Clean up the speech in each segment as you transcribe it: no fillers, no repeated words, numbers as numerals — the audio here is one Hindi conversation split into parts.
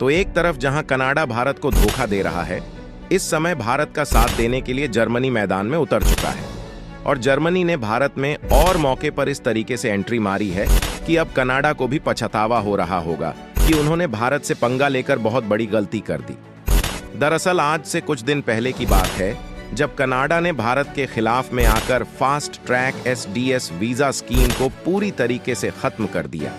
तो एक तरफ जहां कनाडा भारत को धोखा दे रहा है, इस समय भारत का साथ देने के लिए जर्मनी मैदान में उतर चुका है। और जर्मनी ने भारत में और मौके पर इस तरीके से एंट्री मारी है कि अब कनाडा को भी पछतावा हो रहा होगा कि उन्होंने भारत से पंगा लेकर बहुत बड़ी गलती कर दी। दरअसल आज से कुछ दिन पहले की बात है जब कनाडा ने भारत के खिलाफ में आकर fast track SDS visa scheme को पूरी तरीके से खत्म कर दिया,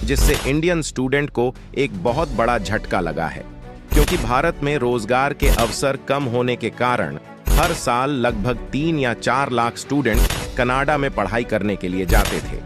जिससे इंडियन स्टूडेंट को एक बहुत बड़ा झटका लगा है, क्योंकि भारत में रोजगार के अवसर कम होने के कारण हर साल लगभग 3 या 4 लाख स्टूडेंट कनाडा में पढ़ाई करने के लिए जाते थे।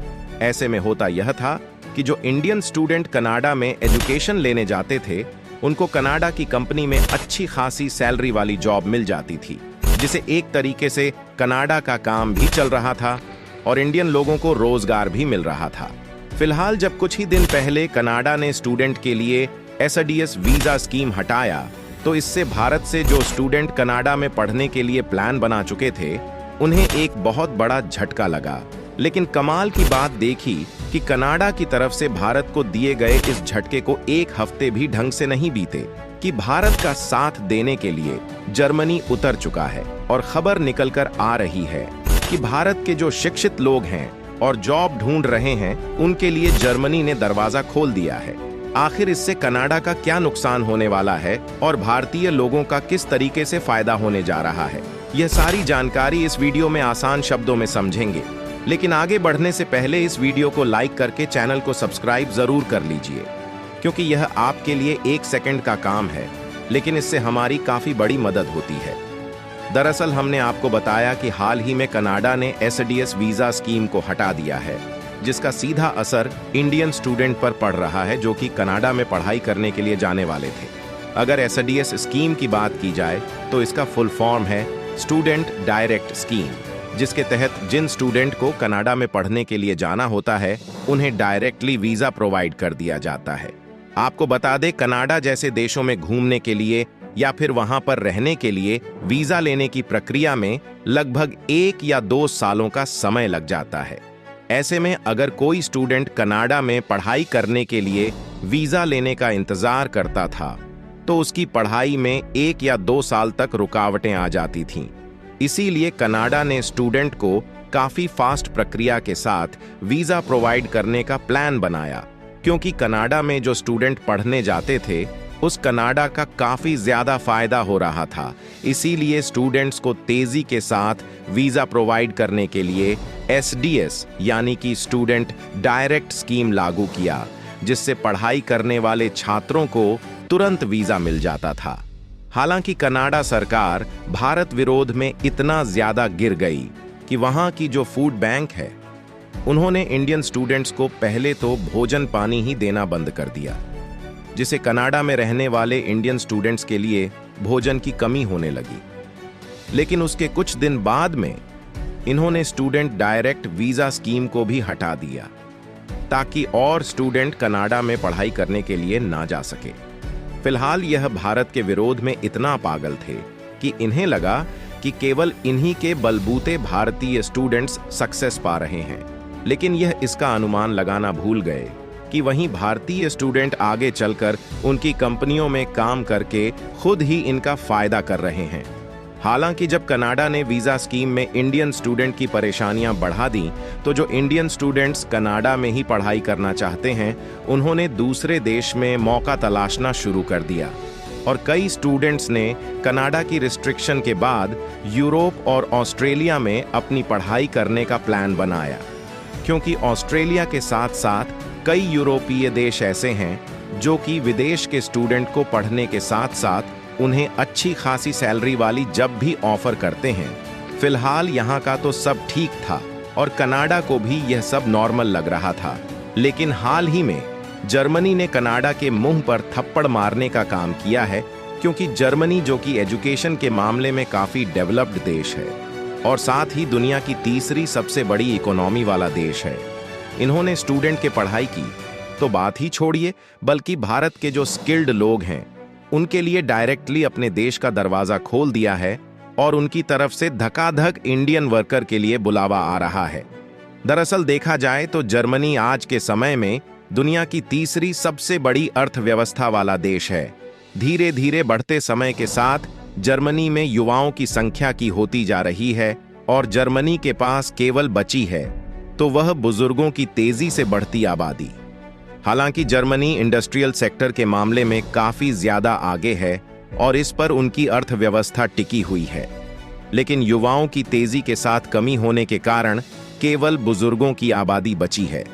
ऐसे में होता यह था कि जो इंडियन स्टूडेंट कनाडा में एजुकेशन लेने जाते थे, उनको कनाडा की कंपनी में अच्छी खासी सैलरी वाली जॉब मिल जाती थी, जिसे एक तरीके से कनाडा का काम भी चल रहा था और इंडियन लोगों को रोजगार भी मिल रहा था। फिलहाल जब कुछ ही दिन पहले कनाडा ने स्टूडेंट के लिए SDS वीजा स्कीम हटाया, तो इससे भारत से जो स्टूडेंट कनाडा में पढ़ने के लिए प्लान बना चुके थे, उन्हें एक बहुत बड़ा झटका लगा। लेकिन कमाल की बात देखी कि कनाडा की तरफ से भारत को दिए गए इस झटके को 1 हफ्ते भी ढंग से नहीं बीते कि भारत का साथ देने के लिए जर्मनी उतर चुका है और खबर निकलकर आ रही है कि भारत के जो शिक्षित लोग हैं और जॉब ढूंढ रहे हैं, उनके लिए जर्मनी ने दरवाजा खोल दिया है। आखिर इससे कनाडा का क्या नुकसान होने वाला है और भारतीय लोगों का किस तरीके से फायदा होने जा रहा है, यह सारी जानकारी इस वीडियो में आसान शब्दों में समझेंगे। लेकिन आगे बढ़ने से पहले इस वीडियो को लाइक करके चैनल को सब्सक्राइब जरूर कर लीजिए, क्योंकि यह आपके लिए 1 सेकंड का काम है, लेकिन इससे हमारी काफी बड़ी मदद होती है। दरअसल हमने आपको बताया कि हाल ही में कनाडा ने SDS वीजा स्कीम को हटा दिया है, जिसका सीधा असर इंडियन स्टूडेंट पर पड़ रहा है जो कि कनाडा में पढ़ाई करने के लिए जाने वाले थे। अगर SDS स्कीम की बात की जाए तो इसका फुल फॉर्म है स्टूडेंट डायरेक्ट स्कीम, जिसके तहत जिन स्टूडेंट को कनाडा में पढ़ने के लिए जाना होता है, उन्हें डायरेक्टली वीजा प्रोवाइड कर दिया जाता है। आपको बता दें, कनाडा जैसे देशों में घूमने के लिए या फिर वहां पर रहने के लिए वीजा लेने की प्रक्रिया में लगभग 1 या 2 सालों का समय लग जाता है। ऐसे में अगर कोई स्टूडेंट कनाडा में पढ़ाई करने के लिए वीजा लेने का इंतजार करता था, तो उसकी पढ़ाई में 1 या 2 साल तक रुकावटें आ जाती थीं। इसीलिए कनाडा ने स्टूडेंट को काफी फास्ट प्रक्रिया के साथ वीजा प्रोवाइड करने का प्लान बनाया, क्योंकि कनाडा में जो स्टूडेंट पढ़ने जाते थे, उस कनाडा का काफी ज्यादा फायदा हो रहा था। इसीलिए स्टूडेंट्स को तेजी के साथ वीजा प्रोवाइड करने के लिए SDS यानी कि स्टूडेंट डायरेक्ट स्कीम लागू किया, जिससे पढ़ाई करने वाले छात्रों को तुरंत वीजा मिल जाता था। हालांकि कनाडा सरकार भारत विरोध में इतना ज्यादा गिर गई कि वहां की जो फूड बैंक है, उन्होंने इंडियन स्टूडेंट्स को पहले तो भोजन पानी ही देना बंद कर दिया, जिसे कनाडा में रहने वाले इंडियन स्टूडेंट्स के लिए भोजन की कमी होने लगी। लेकिन उसके कुछ दिन बाद में इन्होंने स्टूडेंट डायरेक्ट वीजा स्कीम को भी हटा दिया, ताकि और स्टूडेंट कनाडा में पढ़ाई करने के लिए ना जा सके। फिलहाल यह भारत के विरोध में इतना पागल थे कि इन्हें लगा कि केवल इन्हीं के बलबूते भारतीय स्टूडेंट्स सक्सेस पा रहे हैं। लेकिन यह इसका अनुमान लगाना भूल गए कि वहीं भारतीय स्टूडेंट आगे चलकर उनकी कंपनियों में काम करके खुद ही इनका फायदा कर रहे हैं। हालांकि जब कनाडा ने वीजा स्कीम में इंडियन स्टूडेंट की परेशानियां बढ़ा दी, तो जो इंडियन स्टूडेंट्स कनाडा में ही पढ़ाई करना चाहते हैं, उन्होंने दूसरे देश में मौका तलाशना शुरू कर दिया। और कई स्टूडेंट्स ने कनाडा की रिस्ट्रिक्शन के बाद यूरोप और ऑस्ट्रेलिया में अपनी पढ़ाई करने का प्लान बनाया, क्योंकि ऑस्ट्रेलिया के साथ साथ कई यूरोपीय देश ऐसे हैं जो कि विदेश के स्टूडेंट को पढ़ने के साथ साथ उन्हें अच्छी खासी सैलरी वाली जॉब भी ऑफर करते हैं। फिलहाल यहाँ का तो सब ठीक था और कनाडा को भी यह सब नॉर्मल लग रहा था। लेकिन हाल ही में जर्मनी ने कनाडा के मुंह पर थप्पड़ मारने का काम किया है, क्योंकि जर्मनी जो कि एजुकेशन के मामले में काफी डेवलप्ड देश है और साथ ही दुनिया की तीसरी सबसे बड़ी इकोनॉमी वाला देश है, इन्होंने स्टूडेंट के पढ़ाई की तो बात ही छोड़िए, बल्कि भारत के जो स्किल्ड लोग हैं उनके लिए डायरेक्टली अपने देश का दरवाजा खोल दिया है और उनकी तरफ से धकाधक इंडियन वर्कर के लिए बुलावा आ रहा है। दरअसल देखा जाए तो जर्मनी आज के समय में दुनिया की तीसरी सबसे बड़ी अर्थव्यवस्था वाला देश है। धीरे धीरे बढ़ते समय के साथ जर्मनी में युवाओं की संख्या की होती जा रही है और जर्मनी के पास केवल बची है तो वह बुजुर्गों की तेजी से बढ़ती आबादी। हालांकि जर्मनी इंडस्ट्रियल सेक्टर के मामले में काफी ज्यादा आगे है और इस पर उनकी अर्थव्यवस्था टिकी हुई है, लेकिन युवाओं की तेजी के साथ कमी होने के कारण केवल बुजुर्गों की आबादी बची है।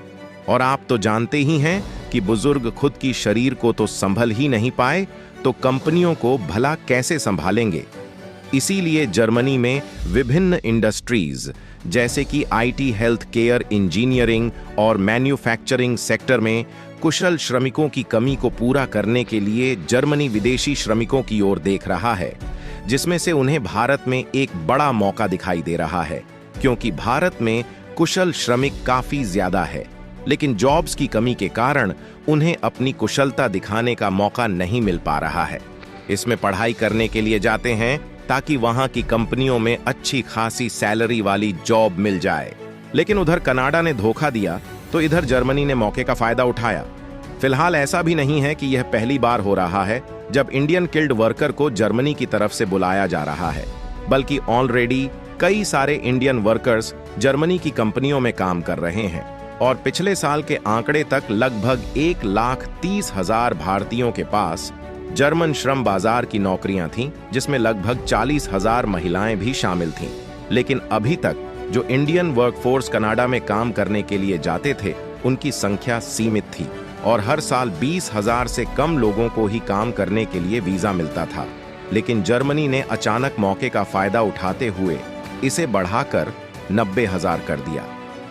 और आप तो जानते ही हैं कि बुजुर्ग खुद की शरीर को तो संभल ही नहीं पाए तो कंपनियों को भला कैसे संभालेंगे। इसीलिए जर्मनी में विभिन्न इंडस्ट्रीज जैसे कि आईटी, हेल्थ केयर, इंजीनियरिंग और मैन्युफैक्चरिंग सेक्टर में कुशल श्रमिकों की कमी को पूरा करने के लिए जर्मनी विदेशी श्रमिकों की ओर देख रहा है, जिसमें से उन्हें भारत में एक बड़ा मौका दिखाई दे रहा है, क्योंकि भारत में कुशल श्रमिक काफी ज्यादा है, लेकिन जॉब्स की कमी के कारण उन्हें अपनी कुशलता दिखाने का मौका नहीं मिल पा रहा है। इसमें पढ़ाई करने के लिए जाते हैं ताकि वहां की कंपनियों में अच्छी खासी सैलरी वाली जॉब मिल जाए, लेकिन उधर कनाडा ने धोखा दिया तो इधर जर्मनी ने मौके का फायदा उठाया। फिलहाल ऐसा भी नहीं है कि यह पहली बार हो रहा है जब इंडियन किल्ड वर्कर को जर्मनी की तरफ से बुलाया जा रहा है, बल्कि ऑलरेडी कई सारे इंडियन वर्कर्स जर्मनी की कंपनियों में काम कर रहे हैं और पिछले साल के आंकड़े तक लगभग 1,30,000 भारतीयों के पास जर्मन श्रम बाजार की नौकरियां थीं, जिसमें लगभग 40,000 महिलाएं भी शामिल थीं। लेकिन अभी तक जो इंडियन वर्कफोर्स कनाडा में काम करने के लिए जाते थे उनकी संख्या सीमित थी और हर साल 20,000 से कम लोगों को ही काम करने के लिए वीजा मिलता था। लेकिन जर्मनी ने अचानक मौके का फायदा उठाते हुए इसे बढ़ाकर 90,000 कर दिया।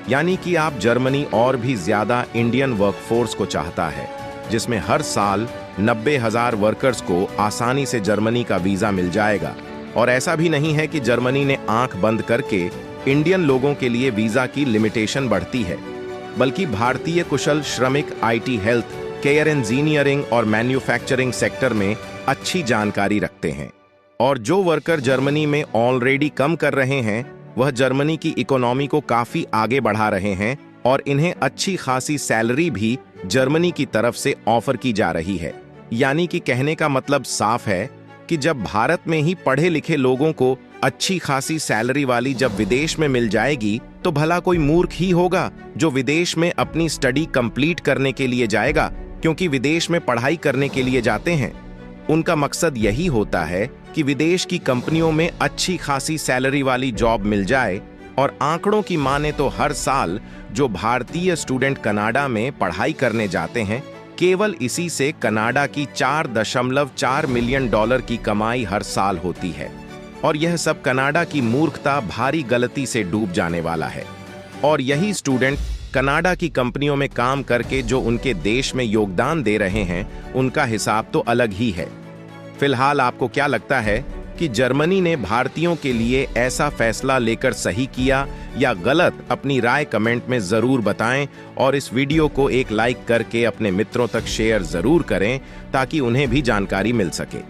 यानी कि आप जर्मनी और भी ज्यादा इंडियन वर्कफोर्स को चाहता है, जिसमें हर साल 90,000 वर्कर्स को आसानी से जर्मनी का वीजा मिल जाएगा। और ऐसा भी नहीं है कि जर्मनी ने आंख बंद करके इंडियन लोगों के लिए वीजा की लिमिटेशन बढ़ती है, बल्कि भारतीय कुशल श्रमिक आईटी, हेल्थ केयर, इंजीनियरिंग और मैन्युफैक्चरिंग सेक्टर में अच्छी जानकारी रखते हैं। और जो वर्कर जर्मनी में ऑलरेडी कम कर रहे हैं वह जर्मनी की इकोनॉमी को काफी आगे बढ़ा रहे हैं और इन्हें अच्छी खासी सैलरी भी जर्मनी की तरफ से ऑफर की जा रही है। यानी कि कहने का मतलब साफ है कि जब भारत में ही पढ़े लिखे लोगों को अच्छी खासी सैलरी वाली जब विदेश में मिल जाएगी तो भला कोई मूर्ख ही होगा जो विदेश में अपनी स्टडी कंप्लीट करने के लिए जाएगा, क्योंकि विदेश में पढ़ाई करने के लिए जाते हैं। उनका मकसद यही होता है कि विदेश की कंपनियों में अच्छी खासी सैलरी वाली जॉब मिल जाए। और आंकड़ों की माने तो हर साल जो भारतीय स्टूडेंट कनाडा में पढ़ाई करने जाते हैं, केवल इसी से कनाडा की 4.4 मिलियन डॉलर की कमाई हर साल होती है। और यह सब कनाडा की मूर्खता, भारी गलती से डूब जाने वाला है। और यही स्टूडेंट कनाडा की कंपनियों में काम करके जो उनके देश में योगदान दे रहे हैं, उनका हिसाब तो अलग ही है। फिलहाल आपको क्या लगता है कि जर्मनी ने भारतीयों के लिए ऐसा फैसला लेकर सही किया या गलत? अपनी राय कमेंट में जरूर बताएं और इस वीडियो को एक लाइक करके अपने मित्रों तक शेयर जरूर करें ताकि उन्हें भी जानकारी मिल सके।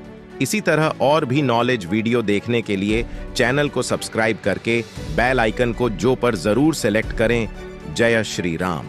इसी तरह और भी नॉलेज वीडियो देखने के लिए चैनल को सब्सक्राइब करके बेल आइकन को जो पर जरूर सेलेक्ट करें। जय श्री राम।